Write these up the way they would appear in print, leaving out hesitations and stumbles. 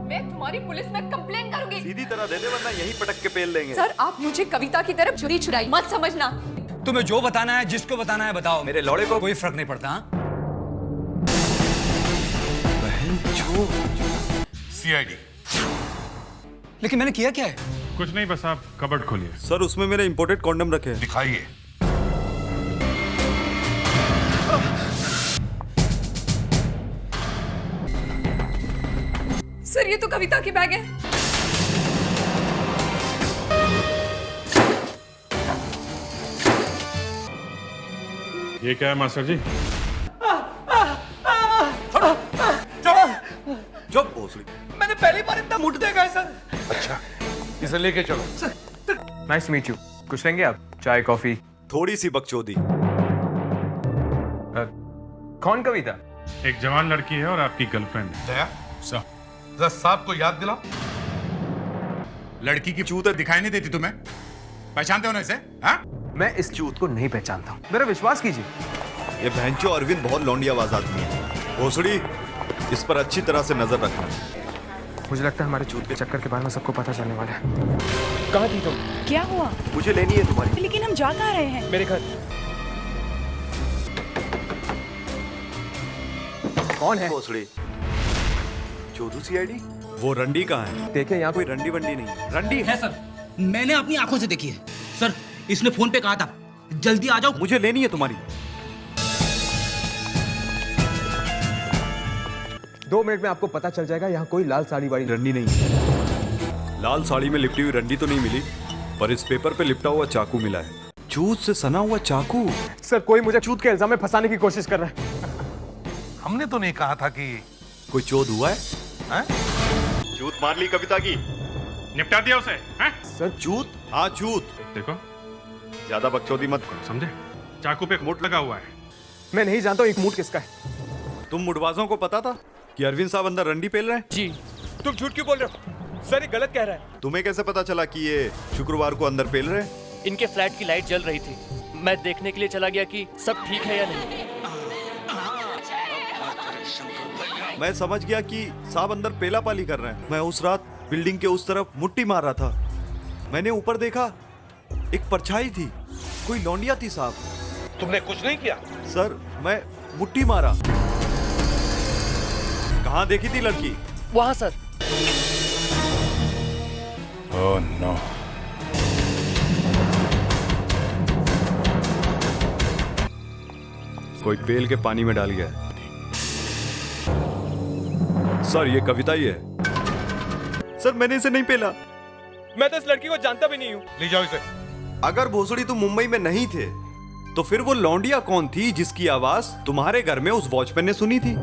मैं तुम्हारी पुलिस में कंप्लेन करूंगी। सीधी तरह दे दे वरना यहीं पटक के पेल लेंगे। सर आप मुझे कविता की तरफ छुरी छुराई मत समझना। तुम्हें जो बताना है जिसको बताना है बताओ। मेरे लौड़े को कोई फर्क नहीं पड़ता। सीआईडी। लेकिन मैंने किया क्या है? कुछ नहीं, बस आप कबर्ड खोलिए। सर उसमें मेरे इंपोर्टेड कॉन्डम रखे हैं। दिखाइए। सर ये तो कविता की बैग है। ये क्या है मास्टर जी? चुप भोसड़ी। मैंने पहली बार इतना मुठ देखा है सर। अच्छा, इसे लेके चलो। Nice to meet you. कुछ लेंगे आप? चाय कॉफी? थोड़ी सी बकचोदी। कौन कविता? एक जवान लड़की है और आपकी गर्लफ्रेंड है। दया जरा साहब को याद दिलाओ। लड़की की चूत दिखाई नहीं देती तुम्हें? पहचानते हो ना इसे? हाँ? मैं इस चूत को नहीं पहचानता हूँ, मेरा विश्वास कीजिए। ये भैंचो अरविंद बहुत लौंडी आवाज आदमी है। भोसड़ी इस पर अच्छी तरह से नजर रखना। मुझे लगता है हमारे चूत के चक्कर के बारे में सबको पता चलने वाला है। कहाँ थी तुम? क्या हुआ? मुझे लेनी है तुम्हारी। लेकिन हम जा कहाँ रहे हैं? मेरे घर। कौन है? भोसड़ी चोदू सीआईडी। वो रंडी कहाँ है? देखे यहाँ कोई रंडी वंडी नहीं है। रंडी है सर, मैंने अपनी आंखों से देखी है सर। इसने फोन पे कहा था जल्दी आ जाओ। मुझे लेनी है तुम्हारी। 2 मिनट में आपको पता चल जाएगा यहाँ कोई लाल साड़ी वाली रंडी नहीं है। लाल साड़ी में लिपटी हुई रंडी तो नहीं मिली, पर इस पेपर पे लिपटा हुआ चाकू मिला है। चूत से सना हुआ चाकू। सर कोई मुझे चूत के इल्जाम में फंसाने की कोशिश कर रहा है। हमने तो नहीं कहा था कि कोई चोद हुआ है? हैं? चूत मार ली कविता की। निपटा दिया उसे? हैं? सर चूत? हाँ चूत। देखो ज्यादा बकचोदी मत। समझे? चाकू पे एक मुठ लगा हुआ है। मैं नहीं जानता हूँ एक मूड किसका है। तुम मुठबाजों को पता था कि अरविंद साहब अंदर रंडी पेल रहे हैं? जी। तुम झूठ क्यों बोल रहे हो? सर ये गलत कह रहा है। तुम्हें कैसे पता चला कि ये शुक्रवार को अंदर पेल रहे हैं? इनके फ्लैट की लाइट जल रही थी, मैं देखने के लिए चला गया कि सब ठीक है या नहीं। मैं समझ गया कि साहब अंदर पेला पाली कर रहे हैं। मैं उस रात बिल्डिंग के उस तरफ मुट्ठी मार रहा था। मैंने ऊपर देखा, एक परछाई थी, कोई लौंडिया थी साहब। तुमने कुछ नहीं किया? सर मैं मुट्ठी मारा। कहाँ देखी थी लड़की? वहां सर। Oh no. कोई पेल के पानी में डाल गया। सर ये कविता ही है। सर मैंने इसे नहीं पेला। मैं तो इस लड़की को जानता भी नहीं हूँ। ले जाओ इसे। अगर भोसड़ी तुम मुंबई में नहीं थे तो फिर वो लौंडिया कौन थी जिसकी आवाज तुम्हारे घर में उस वॉचमैन ने सुनी थी?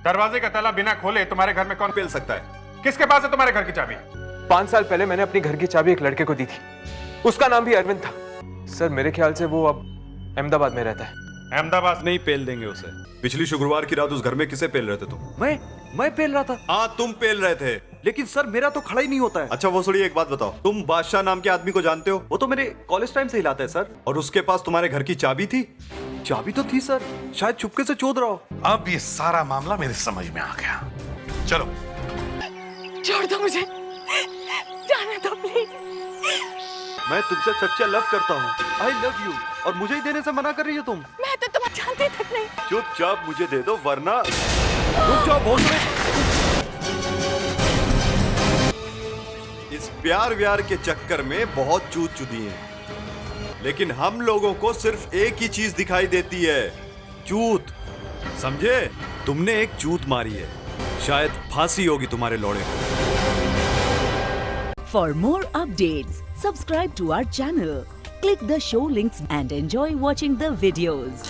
दरवाजे का ताला बिना खोले तुम्हारे घर में कौन पेल सकता है? किसके पास है तुम्हारे घर की चाबी? 5 साल पहले मैंने अपनी घर की चाबी एक लड़के को दी थी, उसका नाम भी अरविंद था। सर मेरे ख्याल से वो अब अहमदाबाद में रहता है। अहमदाबाद नहीं पेल देंगे उसे। पिछली शुक्रवार की रात उस घर में किसे पेल रहे थे तुम? मैं पेल रहा था। हाँ तुम पेल रहे थे, लेकिन सर मेरा तो खड़ा ही नहीं होता है। अच्छा वो थोड़ी एक बात बताओ, तुम बादशाह नाम के आदमी को जानते हो? वो तो मेरे कॉलेज टाइम से हिलाता है सर। और उसके पास तुम्हारे घर की चाबी थी? चाबी तो थी सर, शायद चुपके से चोद रहा हो। अब ये सारा मामला मेरे समझ में आ गया। चलो छोड़ दो मुझे, जाने दो प्लीज। मैं तुमसे सच्चा लव करता हूँ। I love you. और मुझे ही देने से मना कर रही हो तुम? मैं तो तुम्हें जानती तक नहीं। चुपचाप मुझे दे दो वरना। रुक जाओ भोसड़ी। इस प्यार व्यार के चक्कर में बहुत चूत चुदी हैं, लेकिन हम लोगों को सिर्फ एक ही चीज दिखाई देती है, चूत। समझे? तुमने एक चूत मारी है, शायद फांसी होगी तुम्हारे लौड़े को। For more updates, subscribe to our channel, click the show links and enjoy watching the videos.